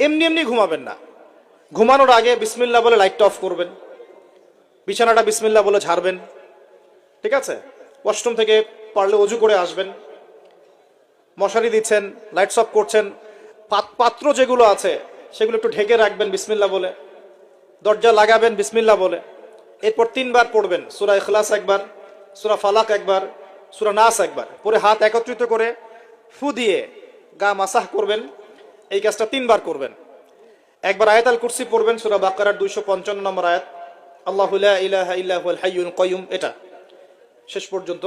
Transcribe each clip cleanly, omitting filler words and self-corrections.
এমনি এমনি ঘুমাবেন না। ঘুমানোর আগে বিসমিল্লাহ বলে লাইটটা অফ করবেন, বিছানাটা বিসমিল্লাহ বলে ঝাড়বেন, ঠিক আছে? ওয়াশরুম থেকে পারলে অজু করে আসবেন, মশারি দিচ্ছেন, লাইটস অফ করছেন, পাত্র যেগুলো আছে সেগুলো একটু ঢেকে রাখবেন বিসমিল্লাহ বলে, দরজা লাগাবেন বিসমিল্লাহ বলে। এরপর 3 বার পড়বেন সূরা ইখলাস একবার, সূরা ফালাক একবার, সূরা নাস একবার, পরে হাত একত্রিত করে ফু দিয়ে গা মাসাহ করবেন। এই কাজটা 3 বার করবেন। একবার আয়াতুল কুরসি পড়বেন, সূরা বাকারার 255 নম্বর আয়াত, আল্লাহু লা ইলাহা ইল্লা হুয়াল হাইয়ুল কাইয়ুম, এটা শেষ পর্যন্ত।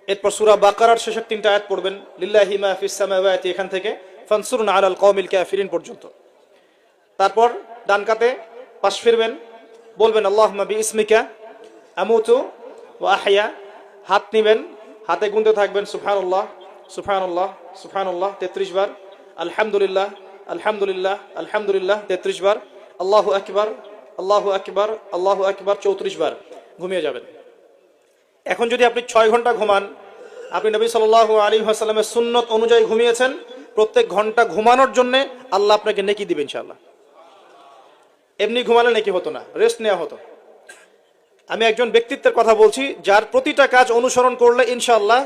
এরপর সূরা বাকারার শেষের 3টা আয়াত পড়বেন, লিল্লাহি মা ফিস সামাওয়াতি, এখান থেকে ফানসুরনা আলাল কওমিল কাফিরিন পর্যন্ত। তারপর ডান কাতে পাশ ফিরবেন, বলবেন আল্লাহুম্মা বিইসমিকা আমুতু ওয়া আহইয়া। হাত নিবেন, হাতে গুনতে থাকবেন সুবহানাল্লাহ সুবহানাল্লাহ সুবহানাল্লাহ 33 বার, আলহামদুলিল্লাহ আলহামদুলিল্লাহ আলহামদুলিল্লাহ 33 বার, আল্লাহু আকবার আল্লাহু আকবার আল্লাহু আকবার 34 বার, ঘুমিয়ে যাবেন। এখন যদি আপনি 6 ঘন্টা ঘুমান, আপনি নবী সাল্লাল্লাহু আলাইহি ওয়াসাল্লামের সুন্নত অনুযায়ী ঘুমিয়েছেন, প্রত্যেক ঘন্টা ঘুমানোর জন্য আল্লাহ আপনাকে নেকি দিবেন ইনশাআল্লাহ। এমনি ঘুমালে নেকি হতো না, রেস্ট নেওয়া হতো। আমি একজন ব্যক্তিত্বের কথা বলছি, যার প্রতিটা কাজ অনুসরণ করলে ইনশাআল্লাহ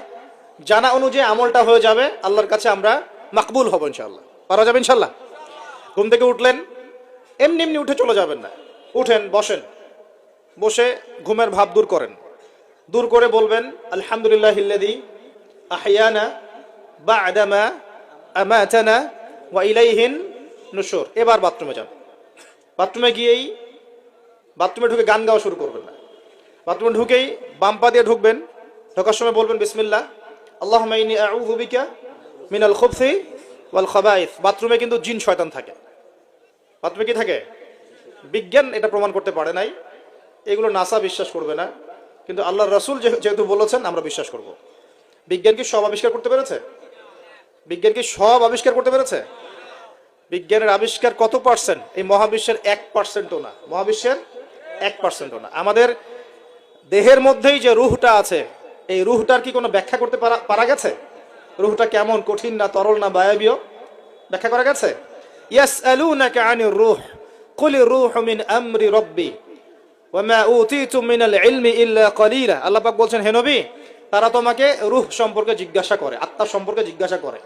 জানা অনুযায়ী আমলটা হয়ে যাবে, আল্লাহর কাছে আমরা মাকবুল হব ইনশাআল্লাহ, পারা যাবে ইনশাআল্লাহ। ঘুম থেকে উঠলেন, এমনি এমনি উঠে চলে যাবেন না, উঠেন, বসেন, বসে ঘুমের ভাব দূর করেন, দূর করে বলবেন আলহামদুলিল্লাহিল্লাযী আহইয়ানা বা'দা মা আমাতানা ওয়া ইলাইহিন নুশুর। এবার বাথরুমে যান, বাথরুমে গিয়েই বাথরুমে ঢুকে গান গাওয়া শুরু করবেন না। বাথরুমে ঢুকেই বাম পা দিয়ে ঢুকবেন, ঢোকার সময় বলবেন বিসমিল্লাহ আল্লাহুম্মা ইন্নী আউযু বিকা মিনাল খুবসি ওয়াল খাবাইস। বাথরুমে কিন্তু জিন শয়তান থাকে। বাথরুমে কি থাকে? বিজ্ঞান এটা প্রমাণ করতে পারে নাই, এগুলো নাসা বিশ্বাস করবে না, কিন্তু আল্লাহর রাসূল যেহেতু বলেছেন আমরা বিশ্বাস করব। বিজ্ঞান কি সব আবিষ্কার করতে পেরেছে? বিজ্ঞান কি সব আবিষ্কার করতে পেরেছে? বিজ্ঞানের আবিষ্কার কত পার্সেন্ট? এই মহাবিশ্বের 1%ও না, মহাবিশ্বের 1%ও না। আমাদের দেহের মধ্যেই যে রুহটা আছে, এই রুহটার কি কোনো ব্যাখ্যা করতে পারা গেছে? রুহটা কেমন, কঠিন না তরল না বায়বীয়, ব্যাখ্যা করা গেছে? ইয়াসআলুনাকা আনির রূহ কুলির রূহু মিন আমরি রাব্বি ওয়া মা উতীতুম মিনাল ইলমি ইল্লা কলিলা। আল্লাহ পাক বলছেন, হে নবী, তারা তোমাকে রূহ সম্পর্কে জিজ্ঞাসা করে, আত্মা সম্পর্কে জিজ্ঞাসা করে,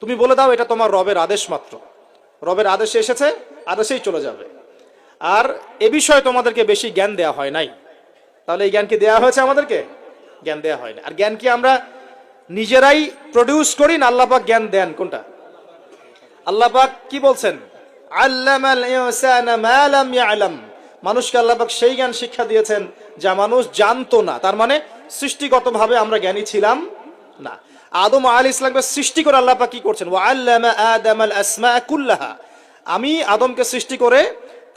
তুমি বলে দাও এটা তোমার রবের আদেশ মাত্র, রবের আদেশে এসেছে, আদেশেই চলে যাবে, আর এ বিষয়ে তোমাদেরকে বেশি জ্ঞান দেয়া হয় নাই। তাহলে এই জ্ঞান কি দেয়া হয়েছে আমাদেরকে? জ্ঞান দেয়া হয় না। আর জ্ঞান কি আমরা নিজেরাই প্রডিউস করি না আল্লাহ পাক জ্ঞান দেন? কোনটা? আল্লাহ পাক কি বলছেন? আল্লামাল ইনসানা মা লাম ইয়ালাম। মানুষকে আল্লাহ পাক সেই জ্ঞান শিক্ষা দিয়েছেন যা মানুষ জানতো না। তার মানে সৃষ্টিগতভাবে আমরা জ্ঞানী ছিলাম না। আদম আলাইহিস সালামকে সৃষ্টি করে আল্লাহ পাক কি করছেন? ওয়া আল্লামা আদামাল আসমা কুল্লাহা। আমি আদমকে সৃষ্টি করে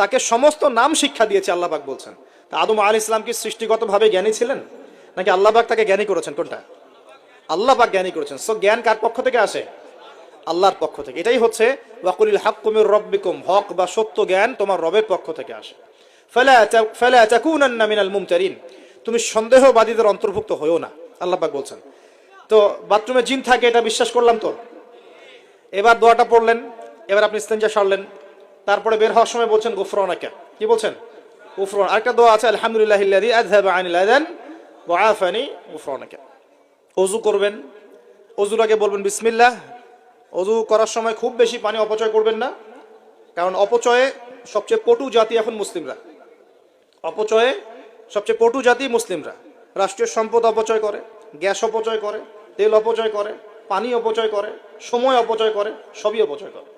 তাকে সমস্ত নাম শিক্ষা দিয়েছি, আল্লাহ পাক বলছেন। তা আদম আলাইহিস সালাম কি সৃষ্টিগতভাবে জ্ঞানী ছিলেন, নাকি আল্লাহ পাক তাকে জ্ঞানী করেছেন? কোনটা? আল্লাহ পাক জ্ঞানী করেছেন। সো জ্ঞান কার পক্ষ থেকে আসে? আল্লাহর পক্ষ থেকে। এটাই হচ্ছে ওয়াকুলিল হাক্কু মির রাব্বিকুম, হক বা সত্য জ্ঞান তোমার রবের পক্ষ থেকে আসে। ফালা তাকুনান্না মিনাল মুমতারিন, তুমি সন্দেহবাদীদের অন্তর্ভুক্ত হয়ো না, আল্লাহ পাক বলছেন। তো বাথরুমে জিন থাকে এটা বিশ্বাস করলাম তো। এবার দোয়াটা পড়লেন, এবার আপনি ইস্তেনজা সারলেন, তারপরে বের হওয়ার সময় বলছেন গুফরানাকা। কি বলছেন? গুফরান। আরেকটা দোয়া আছে, আলহামদুলিল্লাহিল্লাযী আযহাবা আনিল আযান ওয়া আফানি গুফরানাকা। ওযু করবেন, ওযুর আগে বলবেন বিসমিল্লাহ। ওযু করার সময় খুব বেশি পানি অপচয় করবেন না, কারণ অপচয়ে সবচেয়ে পটু জাতি এখন মুসলিমরা। অপচয়ে সবচেয়ে পটু জাতি মুসলিমরা। রাষ্ট্রীয় সম্পদ অপচয় করে, গ্যাস অপচয় করে, তেল অপচয় করে, পানি অপচয় করে, সময় অপচয় করে, সবই অপচয় করে।